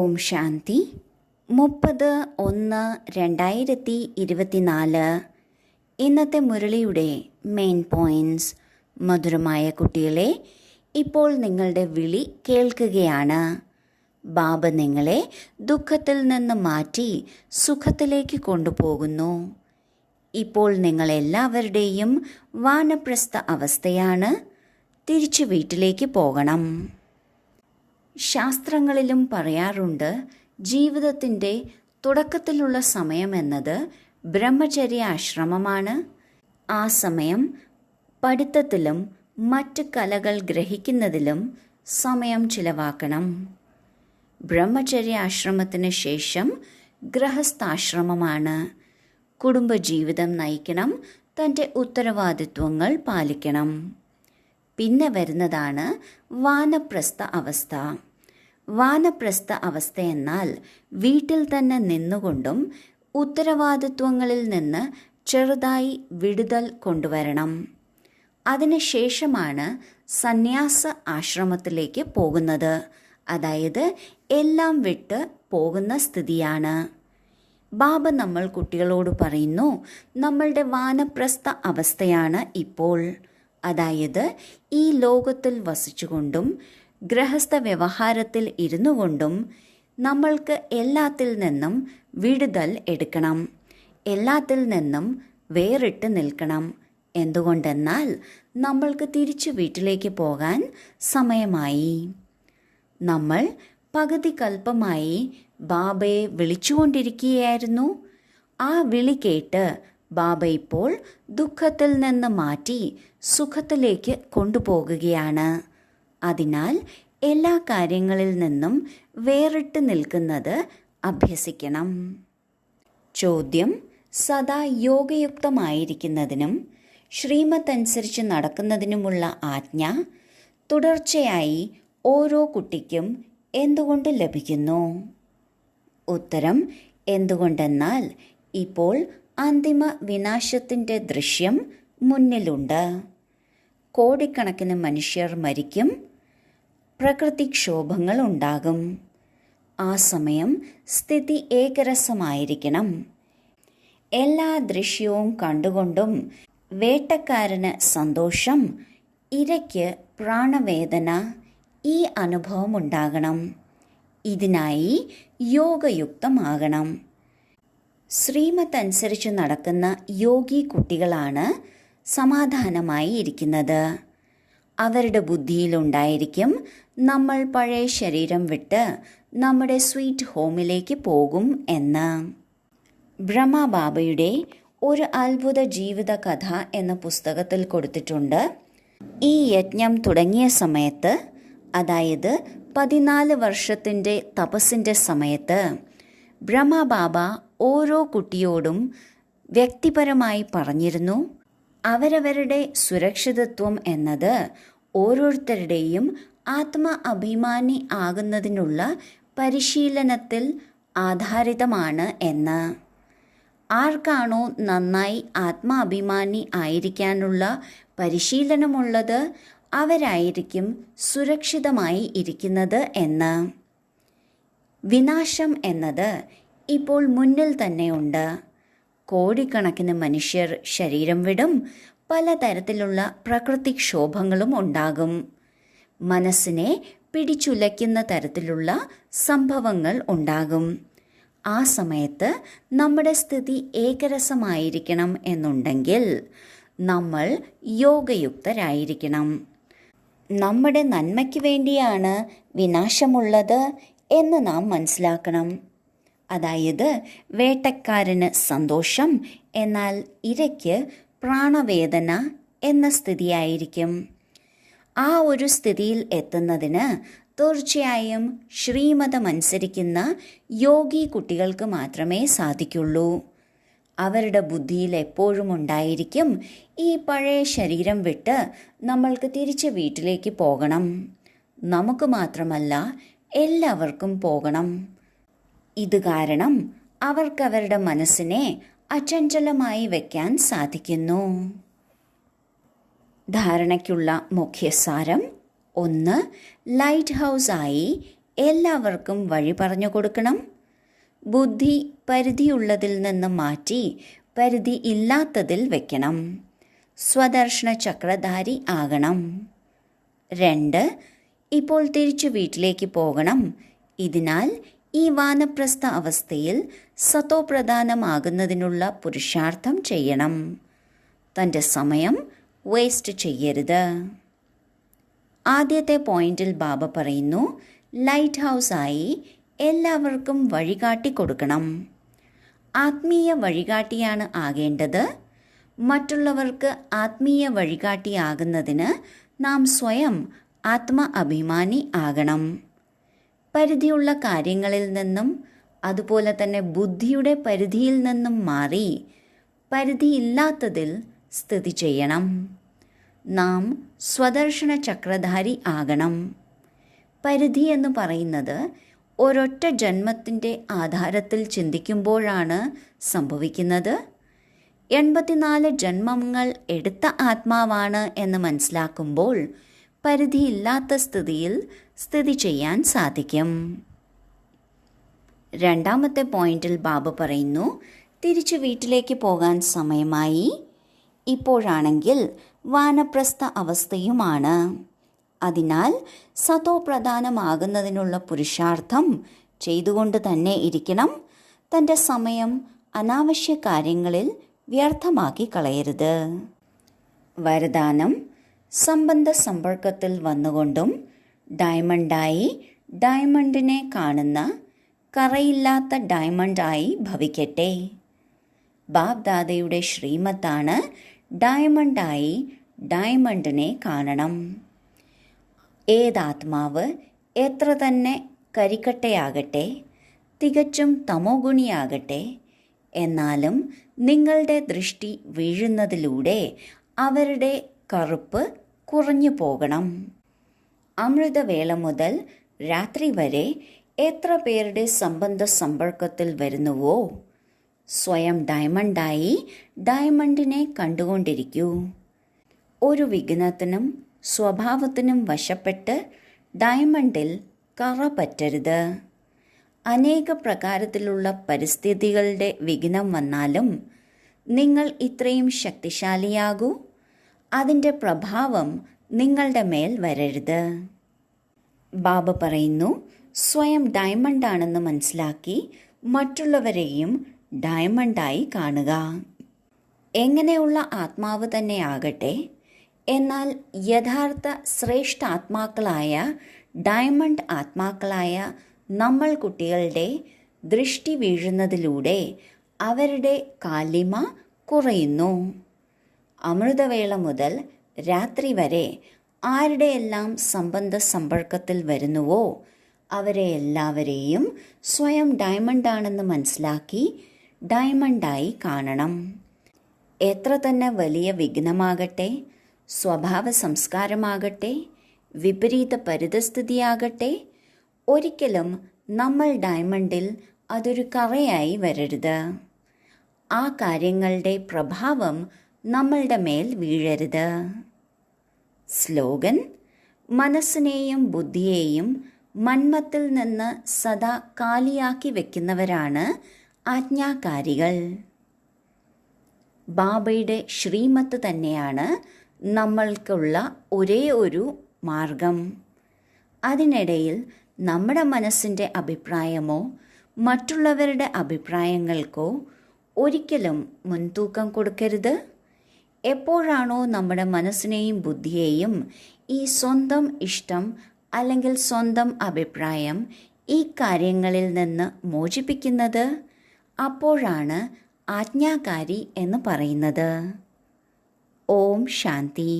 ഓം ശാന്തി. 30/1/2024. ഇന്നത്തെ മുരളിയുടെ main points. മധുരമായ കുട്ടികളെ, ഇപ്പോൾ നിങ്ങളുടെ വിളി കേൾക്കുകയാണ്. ബാബ നിങ്ങളെ ദുഃഖത്തിൽ നിന്ന് മാറ്റി സുഖത്തിലേക്ക് കൊണ്ടുപോകുന്നു. ഇപ്പോൾ നിങ്ങളെല്ലാവരുടെയും വാനപ്രസ്ഥ അവസ്ഥയാണ്. തിരിച്ചു വീട്ടിലേക്ക് പോകണം. ശാസ്ത്രങ്ങളിലും പറയാറുണ്ട്, ജീവിതത്തിൻ്റെ തുടക്കത്തിലുള്ള സമയമെന്നത് ബ്രഹ്മചര്യ ആശ്രമമാണ്. ആ സമയം പഠിത്തത്തിലും മറ്റ് കലകൾ ഗ്രഹിക്കുന്നതിലും സമയം ചിലവാക്കണം. ബ്രഹ്മചര്യ ആശ്രമത്തിന് ശേഷം ഗൃഹസ്ഥാശ്രമമാണ്. കുടുംബജീവിതം നയിക്കണം, തൻ്റെ ഉത്തരവാദിത്വങ്ങൾ പാലിക്കണം. പിന്നെ വരുന്നതാണ് വാനപ്രസ്ഥ അവസ്ഥ. വാനപ്രസ്ഥ അവസ്ഥ എന്നാൽ വീട്ടിൽ തന്നെ നിന്നുകൊണ്ടും ഉത്തരവാദിത്വങ്ങളിൽ നിന്ന് ചെറുതായി വിടുതൽ കൊണ്ടുവരണം. അതിനുശേഷമാണ് സന്യാസ ആശ്രമത്തിലേക്ക് പോകുന്നത്. അതായത് എല്ലാം വിട്ട് പോകുന്ന സ്ഥിതിയാണ്. ബാബ നമ്മൾ കുട്ടികളോട് പറയുന്നു, നമ്മളുടെ വാനപ്രസ്ഥ അവസ്ഥയാണ് ഇപ്പോൾ. അതായത് ഈ ലോകത്തിൽ വസിച്ചുകൊണ്ടും ഗൃഹസ്ഥ വ്യവഹാരത്തിൽ ഇരുന്നു കൊണ്ടും നമ്മൾക്ക് എല്ലാത്തിൽ നിന്നും വിടുതൽ എടുക്കണം. എല്ലാത്തിൽ നിന്നും വേറിട്ട് നിൽക്കണം. എന്തുകൊണ്ടെന്നാൽ നമ്മൾക്ക് തിരിച്ചു വീട്ടിലേക്ക് പോകാൻ സമയമായി. നമ്മൾ പകുതി കൽപ്പമായി ബാബയെ വിളിച്ചുകൊണ്ടിരിക്കുകയായിരുന്നു. ആ വിളി കേട്ട് ബാബ ഇപ്പോൾ ദുഃഖത്തിൽ നിന്ന് മാറ്റി സുഖത്തിലേക്ക് കൊണ്ടുപോകുകയാണ്. അതിനാൽ എല്ലാ കാര്യങ്ങളിൽ നിന്നും വേറിട്ട് നിൽക്കുന്നത് അഭ്യസിക്കണം. ചോദ്യം: സദാ യോഗയുക്തമായിരിക്കുന്നതിനും ശ്രീമത്ത് അനുസരിച്ച് നടക്കുന്നതിനുമുള്ള ആജ്ഞ തുടർച്ചയായി ഓരോ കുട്ടിക്കും എന്തുകൊണ്ട് ലഭിക്കുന്നു? ഉത്തരം: എന്തുകൊണ്ടെന്നാൽ ഇപ്പോൾ അന്തിമ വിനാശത്തിൻ്റെ ദൃശ്യം മുന്നിലുണ്ട്. കോടിക്കണക്കിന് മനുഷ്യർ മരിക്കും. പ്രകൃതിക്ഷോഭങ്ങൾ ഉണ്ടാകും. ആ സമയം സ്ഥിതി ഏകരസമായിരിക്കണം. എല്ലാ ദൃശ്യവും കണ്ടുകൊണ്ടും വേട്ടക്കാരന് സന്തോഷം, ഇരയ്ക്ക് പ്രാണവേദന, ഈ അനുഭവം ഉണ്ടാകണം. ഇതിനായി യോഗയുക്തമാകണം. ശ്രീമത്ത് അനുസരിച്ച് നടക്കുന്ന യോഗി കുട്ടികളാണ് സമാധാനമായി ഇരിക്കുന്നത്. അവരുടെ ബുദ്ധിയിലുണ്ടായിരിക്കും, നമ്മൾ പഴയ ശരീരം വിട്ട് നമ്മുടെ സ്വീറ്റ് ഹോമിലേക്ക് പോകും എന്ന്. ബ്രഹ്മബാബയുടെ ഒരു അത്ഭുത ജീവിത കഥ എന്ന പുസ്തകത്തിൽ കൊടുത്തിട്ടുണ്ട്. ഈ യജ്ഞം തുടങ്ങിയ സമയത്ത്, അതായത് 14 വർഷത്തിൻ്റെ തപസ്സിൻ്റെ സമയത്ത്, ബ്രഹ്മബാബ ഓരോ കുട്ടിയോടും വ്യക്തിപരമായി പറഞ്ഞിരുന്നു, അവരവരുടെ സുരക്ഷിതത്വം എന്നത് ഓരോരുത്തരുടെയും ആത്മ അഭിമാനി ആകുന്നതിനുള്ള പരിശീലനത്തിൽ ആധാരിതമാണ് എന്ന്. ആർക്കാണോ നന്നായി ആത്മാഭിമാനി ആയിരിക്കാനുള്ള പരിശീലനമുള്ളത്, അവരായിരിക്കും സുരക്ഷിതമായി ഇരിക്കുന്നത് എന്ന്. വിനാശം എന്നത് ഇപ്പോൾ മുന്നിൽ തന്നെയുണ്ട്. കോടിക്കണക്കിന് മനുഷ്യർ ശരീരം വിടും. പലതരത്തിലുള്ള പ്രകൃതിക്ഷോഭങ്ങളും ഉണ്ടാകും. മനസ്സിനെ പിടിച്ചുലയ്ക്കുന്ന തരത്തിലുള്ള സംഭവങ്ങൾ ഉണ്ടാകും. ആ സമയത്ത് നമ്മുടെ സ്ഥിതി ഏകരസമായിരിക്കണം എന്നുണ്ടെങ്കിൽ നമ്മൾ യോഗയുക്തരായിരിക്കണം. നമ്മുടെ നന്മയ്ക്ക് വേണ്ടിയാണ് വിനാശമുള്ളത് എന്ന് നാം മനസ്സിലാക്കണം. അതായത് വേട്ടക്കാരന് സന്തോഷം, എന്നാൽ ഇരയ്ക്ക് പ്രാണവേദന എന്ന സ്ഥിതിയായിരിക്കും. ആ ഒരു സ്ഥിതിയിൽ എത്തുന്നതിന് തീർച്ചയായും ശ്രീമതമനുസരിക്കുന്ന യോഗി കുട്ടികൾക്ക് മാത്രമേ സാധിക്കുള്ളൂ. അവരുടെ ബുദ്ധിയിൽ എപ്പോഴും ഉണ്ടായിരിക്കും, ഈ പഴയ ശരീരം വിട്ട് നമ്മൾക്ക് തിരിച്ച് വീട്ടിലേക്ക് പോകണം. നമുക്ക് മാത്രമല്ല, എല്ലാവർക്കും പോകണം. ഇത് കാരണം അവർക്കവരുടെ മനസ്സിനെ അചഞ്ചലമായി വയ്ക്കാൻ സാധിക്കുന്നു. ധാരണയ്ക്കുള്ള മുഖ്യസാരം: 1. ലൈറ്റ് ഹൗസായി എല്ലാവർക്കും വഴി പറഞ്ഞു കൊടുക്കണം. ബുദ്ധി പരിധിയുള്ളതിൽ നിന്ന് മാറ്റി പരിധി ഇല്ലാത്തതിൽ വെക്കണം. സ്വദർശന ചക്രധാരി ആകണം. 2. ഇപ്പോൾ തിരിച്ചു വീട്ടിലേക്ക് പോകണം. ഇതിനാൽ ഈ വാനപ്രസ്ഥ അവസ്ഥയിൽ സതോപ്രധാനമാകുന്നതിനുള്ള പുരുഷാർത്ഥം ചെയ്യണം. തൻ്റെ സമയം വേസ്റ്റ് ചെയ്യരുത്. ആദ്യത്തെ പോയിന്റിൽ ബാബ പറയുന്നു, ലൈറ്റ് ഹൗസായി എല്ലാവർക്കും വഴികാട്ടി കൊടുക്കണം. ആത്മീയ വഴികാട്ടിയാണ് ആകേണ്ടത്. മറ്റുള്ളവർക്ക് ആത്മീയ വഴികാട്ടിയാകുന്നതിന് നാം സ്വയം അഭിമാനി ആകണം. പരിധിയുള്ള കാര്യങ്ങളിൽ നിന്നും അതുപോലെ തന്നെ ബുദ്ധിയുടെ പരിധിയിൽ നിന്നും മാറി പരിധിയില്ലാത്തതിൽ സ്ഥിതി ചെയ്യണം. നാം സ്വദർശന ചക്രധാരി ആകണം. പരിധി എന്ന് പറയുന്നത് ഒരൊറ്റ ജന്മത്തിൻ്റെ ആധാരത്തിൽ ചിന്തിക്കുമ്പോഴാണ് സംഭവിക്കുന്നത്. 84 ജന്മങ്ങൾ എടുത്ത ആത്മാവാണ് എന്ന് മനസ്സിലാക്കുമ്പോൾ പരിധിയില്ലാത്ത സ്ഥിതിയിൽ സ്ഥിതി ചെയ്യാൻ സാധിക്കും. 2ാമത്തെ പോയിന്റിൽ ബാബ പറയുന്നു, തിരിച്ചു വീട്ടിലേക്ക് പോകാൻ സമയമായി. ഇപ്പോഴാണെങ്കിൽ വാനപ്രസ്ഥ അവസ്ഥയുമാണ്. അതിനാൽ സതോപ്രധാനമാകുന്നതിനുള്ള പുരുഷാർത്ഥം ചെയ്തുകൊണ്ട് തന്നെ ഇരിക്കണം. തൻ്റെ സമയം അനാവശ്യ കാര്യങ്ങളിൽ വ്യർത്ഥമാക്കി കളയരുത്. വരദാനം: സംബന്ധ സമ്പർക്കത്തിൽ വന്നുകൊണ്ടും ഡയമണ്ടായി ഡയമണ്ടിനെ കാണുന്ന കറയില്ലാത്ത ഡയമണ്ടായി ഭവിക്കട്ടെ. ബാബ്ദാദയുടെ ശ്രീമത്താണ് ഡയമണ്ടായി ഡയമണ്ടിനെ കാണണം. ഏതാത്മാവ് എത്ര തന്നെ കരിക്കട്ടയാകട്ടെ, തികച്ചും തമോഗുണിയാകട്ടെ, എന്നാലും നിങ്ങളുടെ ദൃഷ്ടി വീഴുന്നതിലൂടെ അവരുടെ കറുപ്പ് കുറഞ്ഞു പോകണം. അമൃതവേള മുതൽ രാത്രി വരെ എത്ര പേരുടെ സംബന്ധ സമ്പർക്കത്തിൽ വരുന്നുവോ, സ്വയം ഡയമണ്ടായി ഡയമണ്ടിനെ കണ്ടുകൊണ്ടിരിക്കൂ. ഒരു വിഘ്നത്തിനും സ്വഭാവത്തിനും വശപ്പെട്ട് ഡയമണ്ടിൽ കറ പറ്റരുത്. അനേക പ്രകാരത്തിലുള്ള പരിസ്ഥിതികളുടെ വിഘ്നം വന്നാലും നിങ്ങൾ ഇത്രയും ശക്തിശാലിയാകൂ. അതിൻ്റെ പ്രഭാവം നിങ്ങളുടെ മേൽ വരരുത്. ബാബ പറയുന്നു, സ്വയം ഡയമണ്ടാണെന്ന് മനസ്സിലാക്കി മറ്റുള്ളവരെയും ഡയമണ്ടായി കാണുക. എങ്ങനെയുള്ള ആത്മാവ് തന്നെ ആകട്ടെ, എന്നാൽ യഥാർത്ഥ ശ്രേഷ്ഠാത്മാക്കളായ ഡയമണ്ട് ആത്മാക്കളായ നമ്മൾ കുട്ടികളുടെ ദൃഷ്ടി വീഴുന്നതിലൂടെ അവരുടെ കാലിമ കുറയുന്നു. അമൃതവേള മുതൽ രാത്രി വരെ ആരുടെയെല്ലാം സംബന്ധ സമ്പർക്കത്തിൽ വരുന്നുവോ അവരെ എല്ലാവരെയും സ്വയം ഡയമണ്ടാണെന്ന് മനസ്സിലാക്കി ഡയമണ്ടായി കാണണം. എത്ര തന്നെ വലിയ വിഘ്നമാകട്ടെ, സ്വഭാവ സംസ്കാരമാകട്ടെ, വിപരീത പരിതസ്ഥിതിയാകട്ടെ, ഒരിക്കലും നമ്മൾ ഡയമണ്ടിൽ അതൊരു കറയായി വരരുത്. ആ കാര്യങ്ങളുടെ പ്രഭാവം നമ്മളുടെ മേൽ വീഴരുത്. സ്ലോഗൻ: മനസ്സിനെയും ബുദ്ധിയെയും മന്മത്തിൽ നിന്ന് സദാ കാലിയാക്കി വെക്കുന്നവരാണ് ആജ്ഞാകാരികൾ. ബാബയുടെ ശ്രീമത്ത് തന്നെയാണ് നമ്മൾക്കുള്ള ഒരേ ഒരു മാർഗം. അതിനിടയിൽ നമ്മുടെ മനസ്സിൻ്റെ അഭിപ്രായമോ മറ്റുള്ളവരുടെ അഭിപ്രായങ്ങൾക്കോ ഒരിക്കലും മുൻതൂക്കം കൊടുക്കരുത്. എപ്പോഴാണോ നമ്മുടെ മനസ്സിനെയും ബുദ്ധിയെയും ഈ സ്വന്തം ഇഷ്ടം അല്ലെങ്കിൽ സ്വന്തം അഭിപ്രായം ഈ കാര്യങ്ങളിൽ നിന്ന് മോചിപ്പിക്കുന്നത്, അപ്പോഴാണ് ആജ്ഞാകാരി എന്ന് പറയുന്നത്. ഓം ശാന്തി.